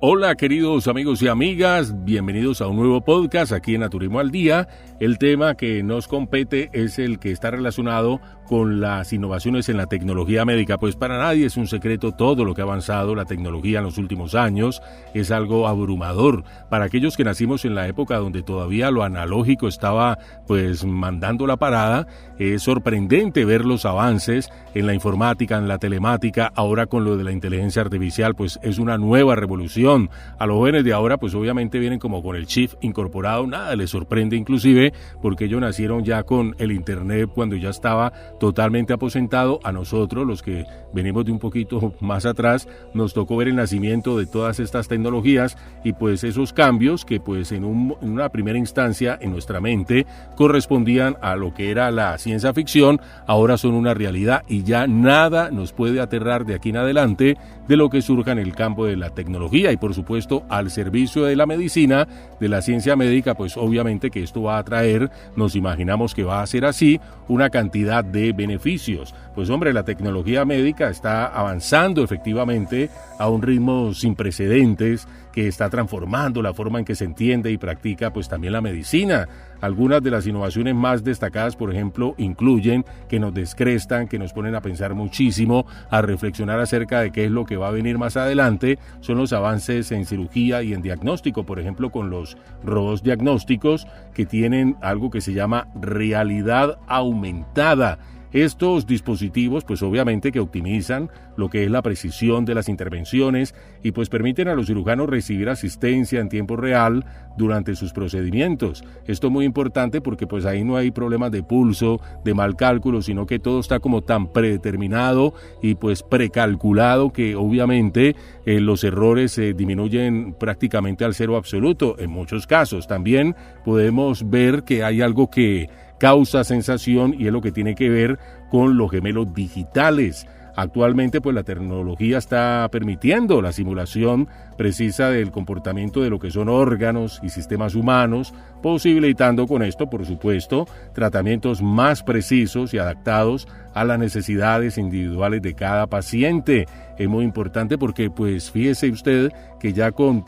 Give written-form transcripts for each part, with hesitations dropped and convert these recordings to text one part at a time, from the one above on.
Hola queridos amigos y amigas, bienvenidos a un nuevo podcast aquí en Naturismo al Día. El tema que nos compete es el que está relacionado con las innovaciones en la tecnología médica. Pues para nadie es un secreto todo lo que ha avanzado la tecnología en los últimos años. Es algo abrumador. Para aquellos que nacimos en la época donde todavía lo analógico estaba pues mandando la parada, es sorprendente ver los avances en la informática, en la telemática. Ahora con lo de la inteligencia artificial pues es una nueva revolución. A los jóvenes de ahora pues obviamente vienen como con el chip incorporado, nada les sorprende inclusive porque ellos nacieron ya con el internet cuando ya estaba totalmente aposentado. A nosotros, los que venimos de un poquito más atrás, nos tocó ver el nacimiento de todas estas tecnologías y pues esos cambios que pues en una primera instancia en nuestra mente correspondían a lo que era la ciencia ficción, ahora son una realidad y ya nada nos puede aterrar de aquí en adelante de lo que surja en el campo de la tecnología y por supuesto al servicio de la medicina, de la ciencia médica, pues obviamente que esto va a traer, nos imaginamos que va a ser así, una cantidad de beneficios. Pues hombre, la tecnología médica está avanzando efectivamente a un ritmo sin precedentes que está transformando la forma en que se entiende y practica pues también la medicina. Algunas de las innovaciones más destacadas, por ejemplo, incluyen que nos descrestan, que nos ponen a pensar muchísimo, a reflexionar acerca de qué es lo que va a venir más adelante. Son los avances en cirugía y en diagnóstico, por ejemplo, con los robots diagnósticos que tienen algo que se llama realidad aumentada. Estos dispositivos pues obviamente que optimizan lo que es la precisión de las intervenciones y pues permiten a los cirujanos recibir asistencia en tiempo real durante sus procedimientos. Esto es muy importante porque pues ahí no hay problemas de pulso, de mal cálculo, sino que todo está como tan predeterminado y pues precalculado que obviamente los errores se disminuyen prácticamente al cero absoluto en muchos casos. También podemos ver que hay algo que causa sensación y es lo que tiene que ver con los gemelos digitales. Actualmente pues la tecnología está permitiendo la simulación precisa del comportamiento de lo que son órganos y sistemas humanos, posibilitando con esto, por supuesto, tratamientos más precisos y adaptados a las necesidades individuales de cada paciente. Es muy importante porque, pues, fíjese usted que ya con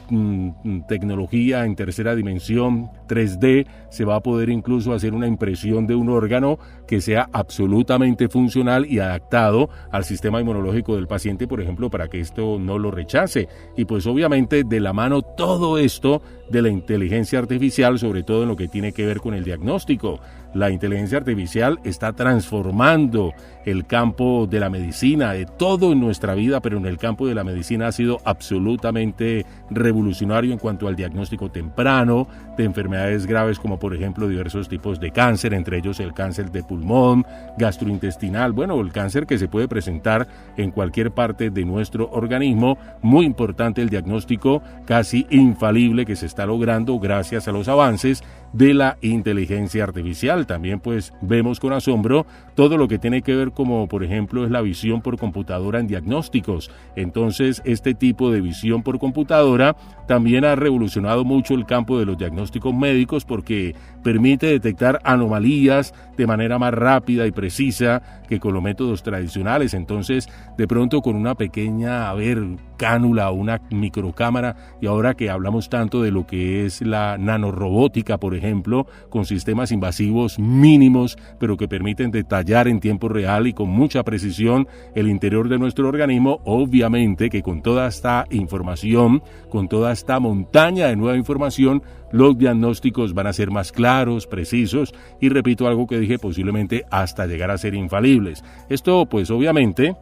tecnología en tercera dimensión, 3D, se va a poder incluso hacer una impresión de un órgano que sea absolutamente funcional y adaptado al sistema inmunológico del paciente, por ejemplo, para que esto no lo rechace. Y pues obviamente de la mano todo esto de la inteligencia artificial, sobre todo en lo que tiene que ver con el diagnóstico. La inteligencia artificial está transformando el campo de la medicina, de todo en nuestra vida, pero en el campo de la medicina ha sido absolutamente revolucionario en cuanto al diagnóstico temprano de enfermedades graves como por ejemplo diversos tipos de cáncer, entre ellos el cáncer de pulmón, gastrointestinal, bueno, el cáncer que se puede presentar en cualquier parte de nuestro organismo. Muy importante el diagnóstico casi infalible que se está logrando gracias a los avances de la inteligencia artificial. También pues vemos con asombro todo lo que tiene que ver como por ejemplo es la visión por computadora en diagnósticos. Entonces este tipo de visión por computadora también ha revolucionado mucho el campo de los diagnósticos médicos porque permite detectar anomalías de manera más rápida y precisa que con los métodos tradicionales. Entonces de pronto con una pequeña cánula o una microcámara, y ahora que hablamos tanto de lo que es la nanorobótica, por ejemplo, con sistemas invasivos mínimos, pero que permiten detallar en tiempo real y con mucha precisión el interior de nuestro organismo, obviamente que con toda esta información, con toda esta montaña de nueva información, los diagnósticos van a ser más claros, precisos y repito algo que dije, posiblemente hasta llegar a ser infalibles. Esto pues obviamente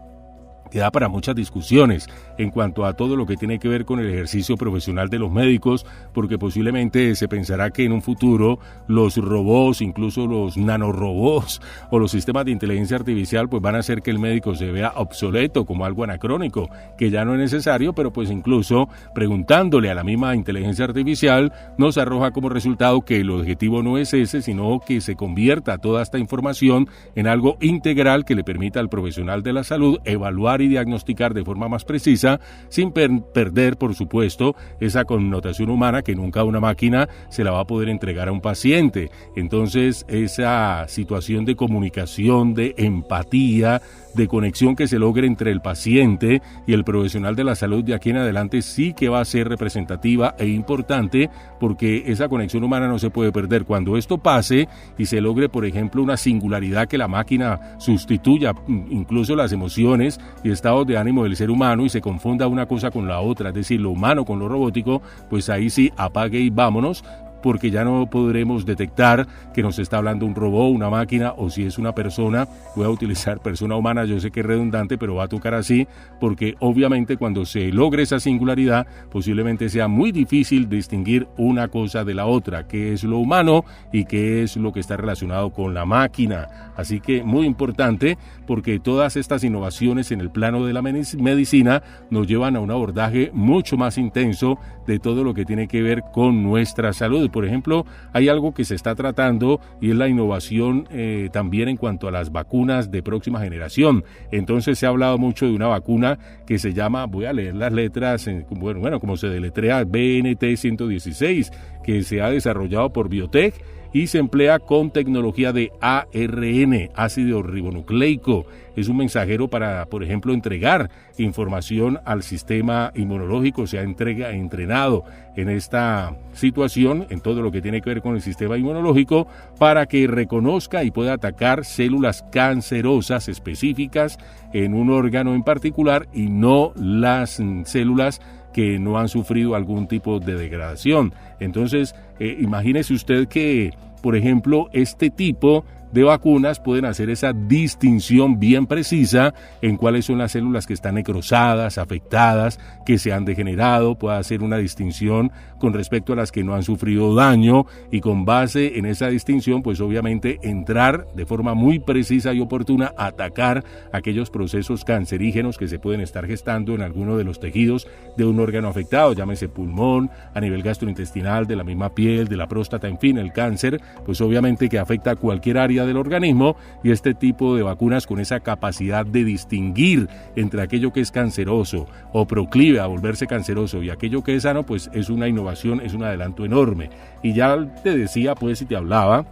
que da para muchas discusiones en cuanto a todo lo que tiene que ver con el ejercicio profesional de los médicos, porque posiblemente se pensará que en un futuro los robots, incluso los nanorobots o los sistemas de inteligencia artificial, pues van a hacer que el médico se vea obsoleto, como algo anacrónico, que ya no es necesario, pero pues incluso preguntándole a la misma inteligencia artificial nos arroja como resultado que el objetivo no es ese, sino que se convierta toda esta información en algo integral que le permita al profesional de la salud evaluar y diagnosticar de forma más precisa, sin perder, por supuesto, esa connotación humana que nunca una máquina se la va a poder entregar a un paciente. Entonces, esa situación de comunicación, de empatía, de conexión que se logre entre el paciente y el profesional de la salud de aquí en adelante sí que va a ser representativa e importante, porque esa conexión humana no se puede perder. Cuando esto pase y se logre, por ejemplo, una singularidad que la máquina sustituya incluso las emociones y estados de ánimo del ser humano y se confunda una cosa con la otra, es decir, lo humano con lo robótico, pues ahí sí apague y vámonos, porque ya no podremos detectar que nos está hablando un robot, una máquina, o si es una persona. Voy a utilizar persona humana, yo sé que es redundante, pero va a tocar así, porque obviamente cuando se logre esa singularidad, posiblemente sea muy difícil distinguir una cosa de la otra, qué es lo humano y qué es lo que está relacionado con la máquina. Así que muy importante, porque todas estas innovaciones en el plano de la medicina nos llevan a un abordaje mucho más intenso de todo lo que tiene que ver con nuestra salud. Por ejemplo, hay algo que se está tratando y es la innovación también en cuanto a las vacunas de próxima generación. Entonces se ha hablado mucho de una vacuna que se llama, voy a leer las letras, bueno, como se deletrea, BNT116, que se ha desarrollado por Biotech y se emplea con tecnología de ARN, ácido ribonucleico. Es un mensajero para, por ejemplo, entregar información al sistema inmunológico. Se ha entrenado en esta situación, en todo lo que tiene que ver con el sistema inmunológico, para que reconozca y pueda atacar células cancerosas específicas en un órgano en particular y no las células que no han sufrido algún tipo de degradación. Entonces, imagínese usted que, por ejemplo, este tipo de vacunas pueden hacer esa distinción bien precisa en cuáles son las células que están necrosadas, afectadas, que se han degenerado, puede hacer una distinción con respecto a las que no han sufrido daño y con base en esa distinción, pues obviamente entrar de forma muy precisa y oportuna a atacar aquellos procesos cancerígenos que se pueden estar gestando en alguno de los tejidos de un órgano afectado, llámese pulmón, a nivel gastrointestinal, de la misma piel, de la próstata, en fin, el cáncer, pues obviamente que afecta a cualquier área del organismo, y este tipo de vacunas con esa capacidad de distinguir entre aquello que es canceroso o proclive a volverse canceroso y aquello que es sano, pues es una innovación, es un adelanto enorme. Y ya te decía, pues, y te hablaba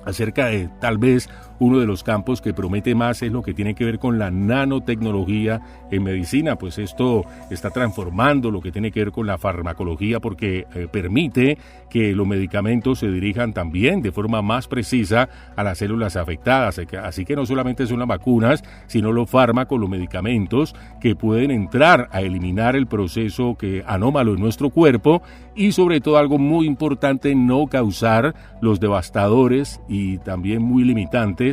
acerca de tal vez uno de los campos que promete más es lo que tiene que ver con la nanotecnología en medicina, pues esto está transformando lo que tiene que ver con la farmacología, porque permite que los medicamentos se dirijan también de forma más precisa a las células afectadas, así que no solamente son las vacunas, sino los fármacos, los medicamentos que pueden entrar a eliminar el proceso anómalo en nuestro cuerpo y sobre todo algo muy importante, no causar los devastadores y también muy limitantes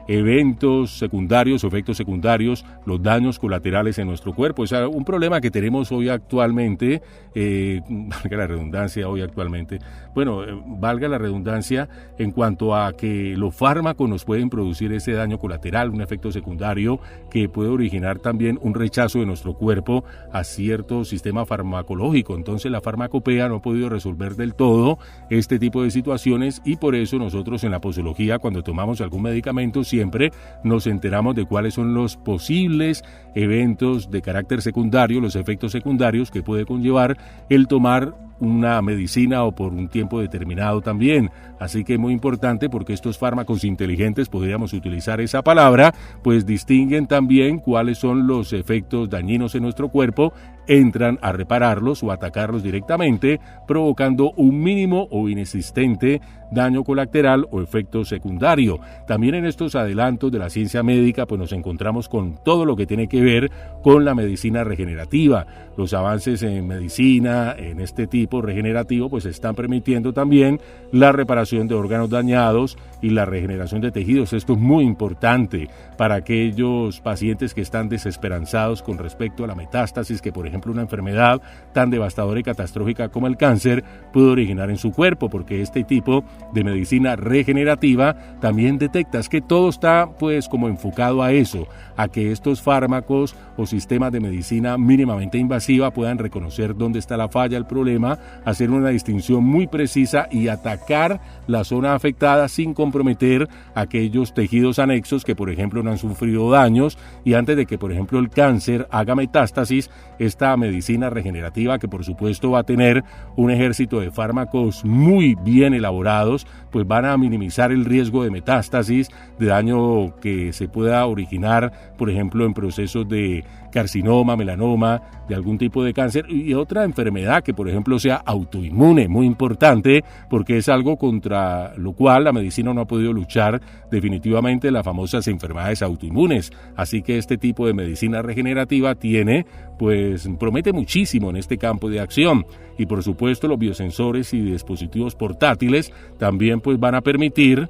eventos secundarios o efectos secundarios, los daños colaterales en nuestro cuerpo. Es un problema que tenemos hoy actualmente, valga la redundancia, valga la redundancia en cuanto a que los fármacos nos pueden producir ese daño colateral, un efecto secundario que puede originar también un rechazo de nuestro cuerpo a cierto sistema farmacológico. Entonces la farmacopea no ha podido resolver del todo este tipo de situaciones y por eso nosotros en la posología, cuando tomamos algún medicamento, siempre nos enteramos de cuáles son los posibles eventos de carácter secundario, los efectos secundarios que puede conllevar el tomar una medicina o por un tiempo determinado también. Así que es muy importante porque estos fármacos inteligentes, podríamos utilizar esa palabra, pues distinguen también cuáles son los efectos dañinos en nuestro cuerpo, entran a repararlos o atacarlos directamente, provocando un mínimo o inexistente daño colateral o efecto secundario. También en estos adelantos de la ciencia médica, pues nos encontramos con todo lo que tiene que ver con la medicina regenerativa. Los avances en medicina, en este tipo regenerativo, pues están permitiendo también la reparación de órganos dañados y la regeneración de tejidos. Esto es muy importante para aquellos pacientes que están desesperanzados con respecto a la metástasis que, por ejemplo, una enfermedad tan devastadora y catastrófica como el cáncer puede originar en su cuerpo, porque este tipo de medicina regenerativa también detecta, es que todo está pues como enfocado a eso, a que estos fármacos o sistemas de medicina mínimamente invasiva puedan reconocer dónde está la falla, el problema, hacer una distinción muy precisa y atacar la zona afectada sin comprometer aquellos tejidos anexos que, por ejemplo, no han sufrido daños, y antes de que, por ejemplo, el cáncer haga metástasis, esta esta medicina regenerativa, que por supuesto va a tener un ejército de fármacos muy bien elaborados, pues van a minimizar el riesgo de metástasis, de daño que se pueda originar, por ejemplo, en procesos de carcinoma, melanoma, de algún tipo de cáncer y otra enfermedad que, por ejemplo, sea autoinmune, muy importante, porque es algo contra lo cual la medicina no ha podido luchar definitivamente, las famosas enfermedades autoinmunes. Así que este tipo de medicina regenerativa promete muchísimo en este campo de acción. Y por supuesto los biosensores y dispositivos portátiles también pues van a permitir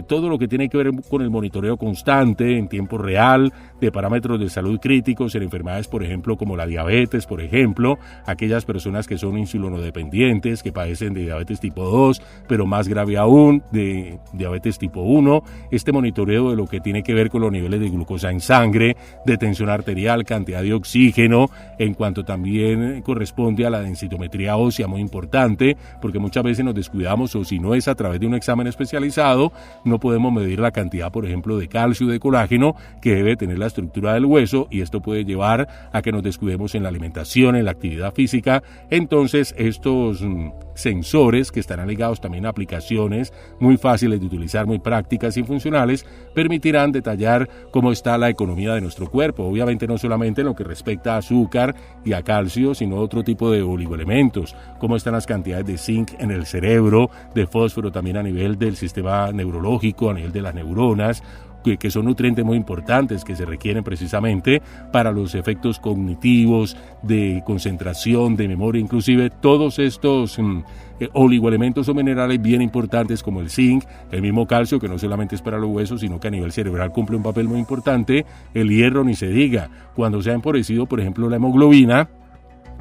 todo lo que tiene que ver con el monitoreo constante en tiempo real de parámetros de salud críticos en enfermedades, por ejemplo, como la diabetes, por ejemplo, aquellas personas que son insulinodependientes, que padecen de diabetes tipo 2, pero más grave aún, de diabetes tipo 1, este monitoreo de lo que tiene que ver con los niveles de glucosa en sangre, de tensión arterial, cantidad de oxígeno, en cuanto también corresponde a la densitometría ósea, muy importante, porque muchas veces nos descuidamos, o si no es a través de un examen especializado, no podemos medir la cantidad, por ejemplo, de calcio y de colágeno que debe tener la estructura del hueso, y esto puede llevar a que nos descuidemos en la alimentación, en la actividad física. Entonces, estos sensores, que estarán ligados también a aplicaciones muy fáciles de utilizar, muy prácticas y funcionales, permitirán detallar cómo está la economía de nuestro cuerpo, obviamente no solamente en lo que respecta a azúcar y a calcio, sino otro tipo de oligoelementos, cómo están las cantidades de zinc en el cerebro, de fósforo también a nivel del sistema neurológico, a nivel de las neuronas, que son nutrientes muy importantes que se requieren precisamente para los efectos cognitivos, de concentración, de memoria, inclusive todos estos oligoelementos o minerales bien importantes como el zinc, el mismo calcio, que no solamente es para los huesos, sino que a nivel cerebral cumple un papel muy importante, el hierro ni se diga, cuando se ha empobrecido, por ejemplo, la hemoglobina,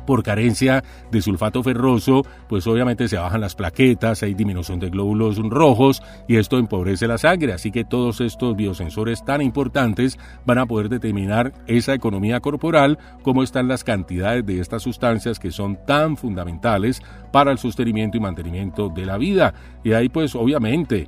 por carencia de sulfato ferroso, pues obviamente se bajan las plaquetas, hay disminución de glóbulos rojos y esto empobrece la sangre. Así que todos estos biosensores tan importantes van a poder determinar esa economía corporal, cómo están las cantidades de estas sustancias que son tan fundamentales para el sostenimiento y mantenimiento de la vida. Y ahí pues obviamente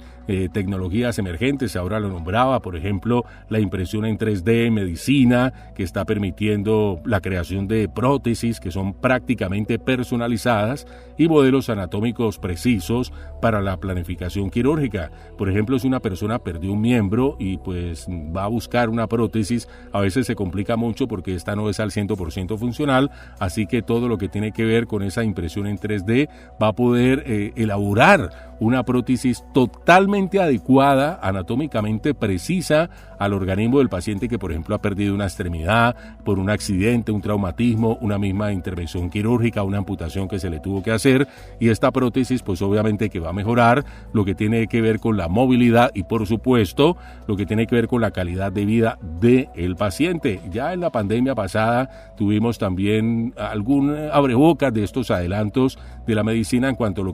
tecnologías emergentes, ahora lo nombraba, por ejemplo, la impresión en 3D en medicina, que está permitiendo la creación de prótesis que son prácticamente personalizadas y modelos anatómicos precisos para la planificación quirúrgica. Por ejemplo, si una persona perdió un miembro y pues va a buscar una prótesis, a veces se complica mucho porque esta no es al 100% funcional, así que todo lo que tiene que ver con esa impresión en 3D va a poder elaborar una prótesis totalmente adecuada, anatómicamente precisa al organismo del paciente que, por ejemplo, ha perdido una extremidad por un accidente, un traumatismo, una misma intervención quirúrgica, una amputación que se le tuvo que hacer, y esta prótesis pues obviamente que va a mejorar lo que tiene que ver con la movilidad y por supuesto lo que tiene que ver con la calidad de vida del paciente. Ya en la pandemia pasada tuvimos también algún abrebocas de estos adelantos de la medicina en cuanto a lo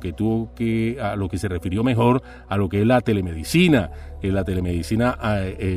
que se refirió mejor a lo que es la telemedicina. La telemedicina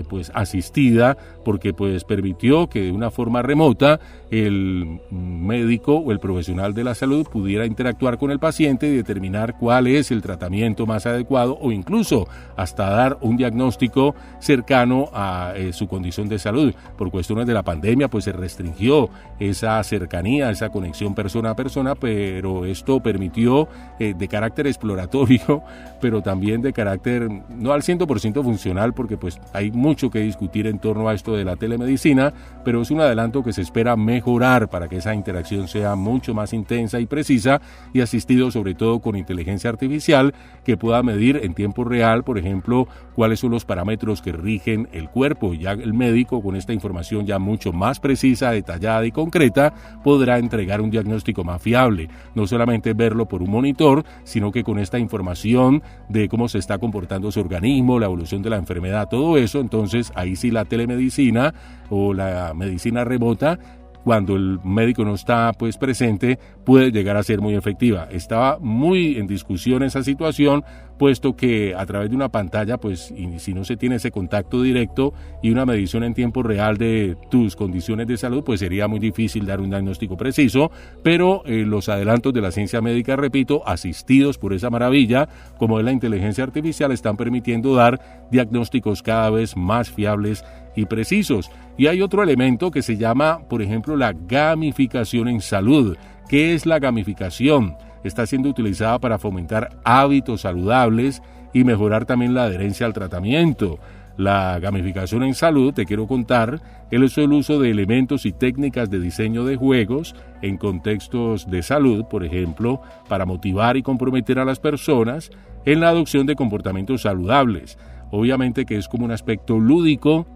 pues asistida, porque pues permitió que de una forma remota el médico o el profesional de la salud pudiera interactuar con el paciente y determinar cuál es el tratamiento más adecuado o incluso hasta dar un diagnóstico cercano a su condición de salud. Por cuestiones de la pandemia pues se restringió esa cercanía, esa conexión persona a persona, pero esto permitió de carácter exploratorio, pero también de carácter no al 100% funcional, porque pues hay mucho que discutir en torno a esto de la telemedicina, pero es un adelanto que se espera mejorar para que esa interacción sea mucho más intensa y precisa y asistido sobre todo con inteligencia artificial que pueda medir en tiempo real, por ejemplo, cuáles son los parámetros que rigen el cuerpo. Ya el médico con esta información ya mucho más precisa, detallada y concreta podrá entregar un diagnóstico más fiable, no solamente verlo por un monitor, sino que con esta información de cómo se está comportando su organismo, la evolución de la enfermedad, todo eso, entonces ahí sí la telemedicina o la medicina remota, cuando el médico no está pues presente, puede llegar a ser muy efectiva. Estaba muy en discusión esa situación, puesto que a través de una pantalla, pues, y si no se tiene ese contacto directo y una medición en tiempo real de tus condiciones de salud, pues sería muy difícil dar un diagnóstico preciso, pero los adelantos de la ciencia médica, repito, asistidos por esa maravilla, como es la inteligencia artificial, están permitiendo dar diagnósticos cada vez más fiables y precisos. Y hay otro elemento que se llama, por ejemplo, la gamificación en salud. ¿Qué es la gamificación? Está siendo utilizada para fomentar hábitos saludables y mejorar también la adherencia al tratamiento. La gamificación en salud, te quiero contar, es el uso de elementos y técnicas de diseño de juegos en contextos de salud, por ejemplo, para motivar y comprometer a las personas en la adopción de comportamientos saludables. Obviamente que es como un aspecto lúdico.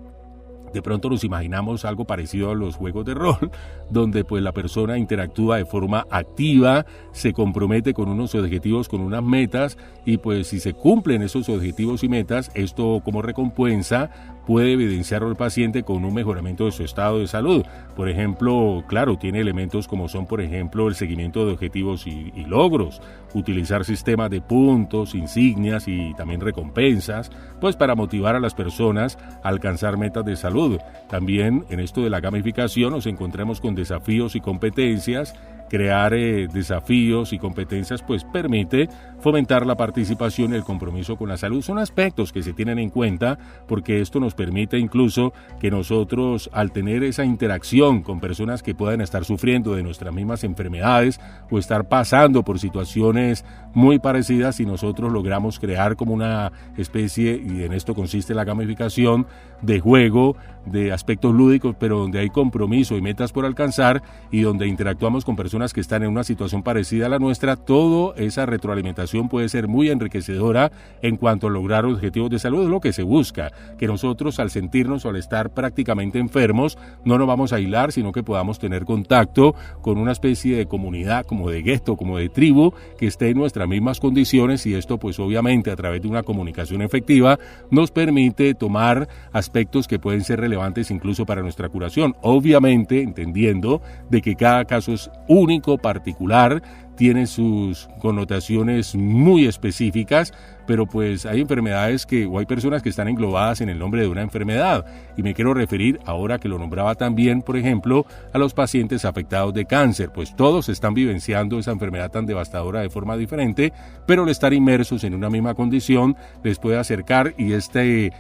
De pronto nos imaginamos algo parecido a los juegos de rol, donde pues la persona interactúa de forma activa, se compromete con unos objetivos, con unas metas, y pues si se cumplen esos objetivos y metas, esto como recompensa puede evidenciar al paciente con un mejoramiento de su estado de salud. Por ejemplo, claro, tiene elementos como son, por ejemplo, el seguimiento de objetivos y logros, utilizar sistemas de puntos, insignias y también recompensas, pues para motivar a las personas a alcanzar metas de salud. También en esto de la gamificación nos encontramos con desafíos y competencias. Crear desafíos y competencias pues permite fomentar la participación y el compromiso con la salud. Son aspectos que se tienen en cuenta porque esto nos permite incluso que nosotros, al tener esa interacción con personas que puedan estar sufriendo de nuestras mismas enfermedades o estar pasando por situaciones muy parecidas, y nosotros logramos crear como una especie, y en esto consiste la gamificación, de juego, de aspectos lúdicos, pero donde hay compromiso y metas por alcanzar y donde interactuamos con personas que están en una situación parecida a la nuestra, toda esa retroalimentación puede ser muy enriquecedora en cuanto a lograr objetivos de salud. Es lo que se busca, que nosotros al sentirnos o al estar prácticamente enfermos no nos vamos a aislar, sino que podamos tener contacto con una especie de comunidad, como de gueto, como de tribu, que esté en nuestras mismas condiciones, y esto pues obviamente a través de una comunicación efectiva nos permite tomar aspectos que pueden ser relevantes incluso para nuestra curación, obviamente entendiendo de que cada caso es único, particular, tiene sus connotaciones muy específicas, pero pues hay enfermedades o hay personas que están englobadas en el nombre de una enfermedad, y me quiero referir, ahora que lo nombraba también, por ejemplo, a los pacientes afectados de cáncer, pues todos están vivenciando esa enfermedad tan devastadora de forma diferente, pero al estar inmersos en una misma condición les puede acercar, y este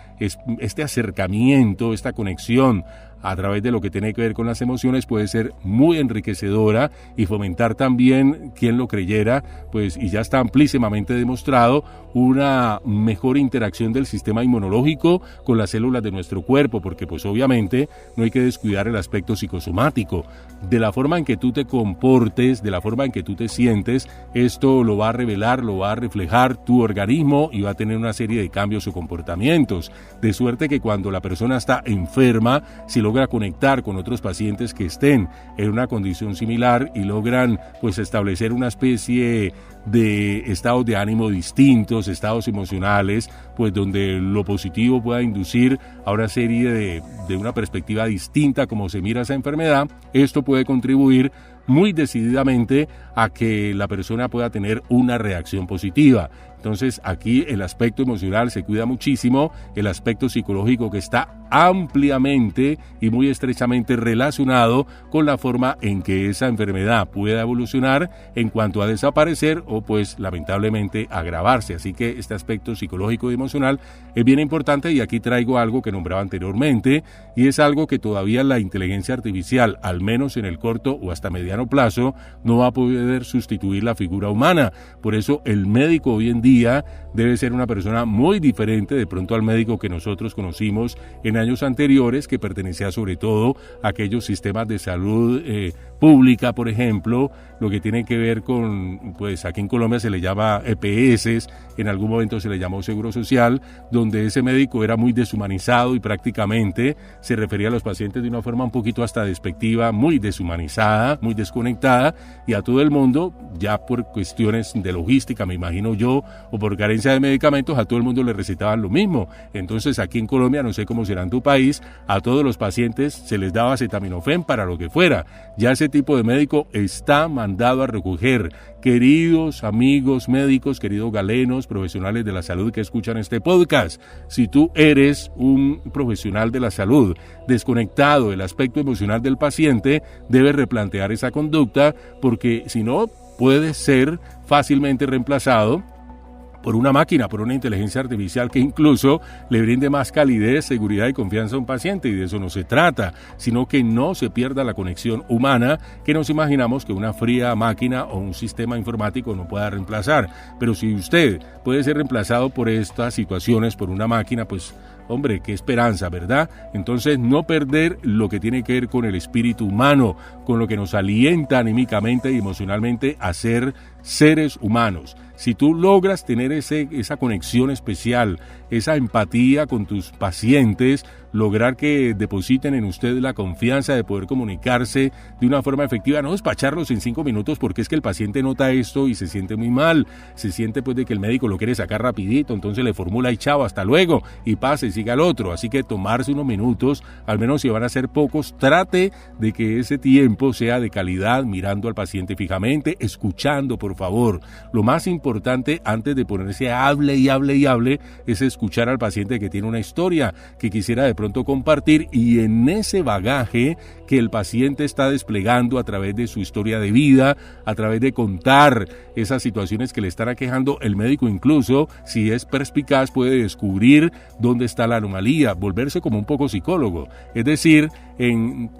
acercamiento, esta conexión a través de lo que tiene que ver con las emociones puede ser muy enriquecedora y fomentar también, quien lo creyera, pues, y ya está amplísimamente demostrado, una mejor interacción del sistema inmunológico con las células de nuestro cuerpo, porque pues obviamente no hay que descuidar el aspecto psicosomático. De la forma en que tú te comportes, de la forma en que tú te sientes, esto lo va a revelar, lo va a reflejar tu organismo y va a tener una serie de cambios o comportamientos, de suerte que cuando la persona está enferma, si logra conectar con otros pacientes que estén en una condición similar y logran pues establecer una especie de estados de ánimo distintos, estados emocionales, pues donde lo positivo pueda inducir a una serie de una perspectiva distinta como se mira esa enfermedad, esto puede contribuir muy decididamente a que la persona pueda tener una reacción positiva. Entonces aquí el aspecto emocional se cuida muchísimo, el aspecto psicológico que está ampliamente y muy estrechamente relacionado con la forma en que esa enfermedad pueda evolucionar en cuanto a desaparecer o pues lamentablemente agravarse. Así que este aspecto psicológico y emocional es bien importante, y aquí traigo algo que nombraba anteriormente, y es algo que todavía la inteligencia artificial, al menos en el corto o hasta mediano plazo, no va a poder sustituir la figura humana. Por eso el médico hoy en día debe ser una persona muy diferente de pronto al médico que nosotros conocimos en años anteriores, que pertenecía sobre todo a aquellos sistemas de salud pública, por ejemplo, lo que tiene que ver con, pues aquí en Colombia se le llama EPS, en algún momento se le llamó Seguro Social, donde ese médico era muy deshumanizado y prácticamente se refería a los pacientes de una forma un poquito hasta despectiva, muy deshumanizada, muy desconectada, y a todo el mundo, ya por cuestiones de logística, me imagino yo, o por carencia de medicamentos, a todo el mundo le recetaban lo mismo. Entonces aquí en Colombia, no sé cómo será en tu país, a todos los pacientes se les daba acetaminofén para lo que fuera. Ya ese tipo de médico está mandado a recoger. Queridos amigos médicos, queridos galenos, profesionales de la salud que escuchan este podcast, si tú eres un profesional de la salud desconectado del aspecto emocional del paciente, debes replantear esa conducta, porque si no, puede ser fácilmente reemplazado por una máquina, por una inteligencia artificial que incluso le brinde más calidez, seguridad y confianza a un paciente, y de eso no se trata, sino que no se pierda la conexión humana que nos imaginamos que una fría máquina o un sistema informático no pueda reemplazar. Pero si usted puede ser reemplazado por estas situaciones, por una máquina, pues hombre, qué esperanza, ¿verdad? Entonces, no perder lo que tiene que ver con el espíritu humano, con lo que nos alienta anímicamente y emocionalmente a ser seres humanos. Si tú logras tener esa conexión especial, esa empatía con tus pacientes, lograr que depositen en usted la confianza de poder comunicarse de una forma efectiva, no despacharlos en 5 minutos, porque es que el paciente nota esto y se siente muy mal, se siente pues de que el médico lo quiere sacar rapidito, entonces le formula y chao, hasta luego, y pase y siga al otro. Así que tomarse unos minutos, al menos si van a ser pocos, trate de que ese tiempo sea de calidad, mirando al paciente fijamente, escuchando, por favor. Lo más importante antes de ponerse a hable y hable y hable es escuchar al paciente que tiene una historia que quisiera de pronto compartir, y en ese bagaje que el paciente está desplegando a través de su historia de vida, a través de contar esas situaciones que le están aquejando, el médico incluso, si es perspicaz, puede descubrir dónde está la anomalía, volverse como un poco psicólogo, es decir, en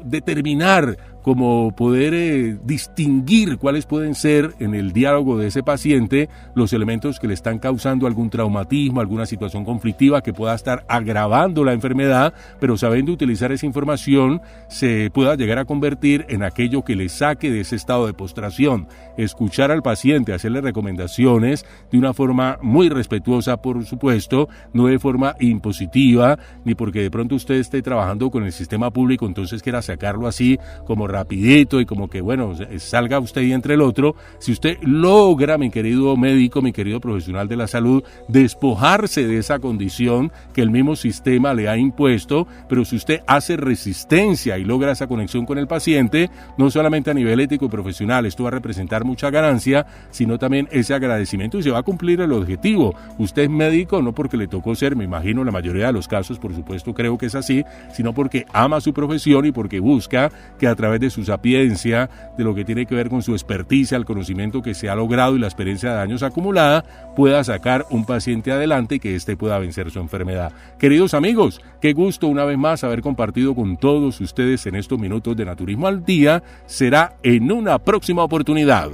determinar, como poder distinguir cuáles pueden ser en el diálogo de ese paciente los elementos que le están causando algún traumatismo, alguna situación conflictiva que pueda estar agravando la enfermedad, pero sabiendo utilizar esa información se pueda llegar a convertir en aquello que le saque de ese estado de postración. Escuchar al paciente, hacerle recomendaciones de una forma muy respetuosa, por supuesto, no de forma impositiva, ni porque de pronto usted esté trabajando con el sistema público, entonces quiera sacarlo así como rapidito y como que bueno, salga usted y entre el otro. Si usted logra, mi querido médico, mi querido profesional de la salud, despojarse de esa condición que el mismo sistema le ha impuesto, pero si usted hace resistencia y logra esa conexión con el paciente, no solamente a nivel ético y profesional, esto va a representar mucha ganancia, sino también ese agradecimiento y se va a cumplir el objetivo. Usted es médico no porque le tocó ser, me imagino, la mayoría de los casos, por supuesto creo que es así, sino porque ama su profesión y porque busca que a través de su sapiencia, de lo que tiene que ver con su experticia, el conocimiento que se ha logrado y la experiencia de años acumulada, pueda sacar un paciente adelante y que éste pueda vencer su enfermedad. Queridos amigos, qué gusto una vez más haber compartido con todos ustedes en estos minutos de Naturismo al Día. Será en una próxima oportunidad.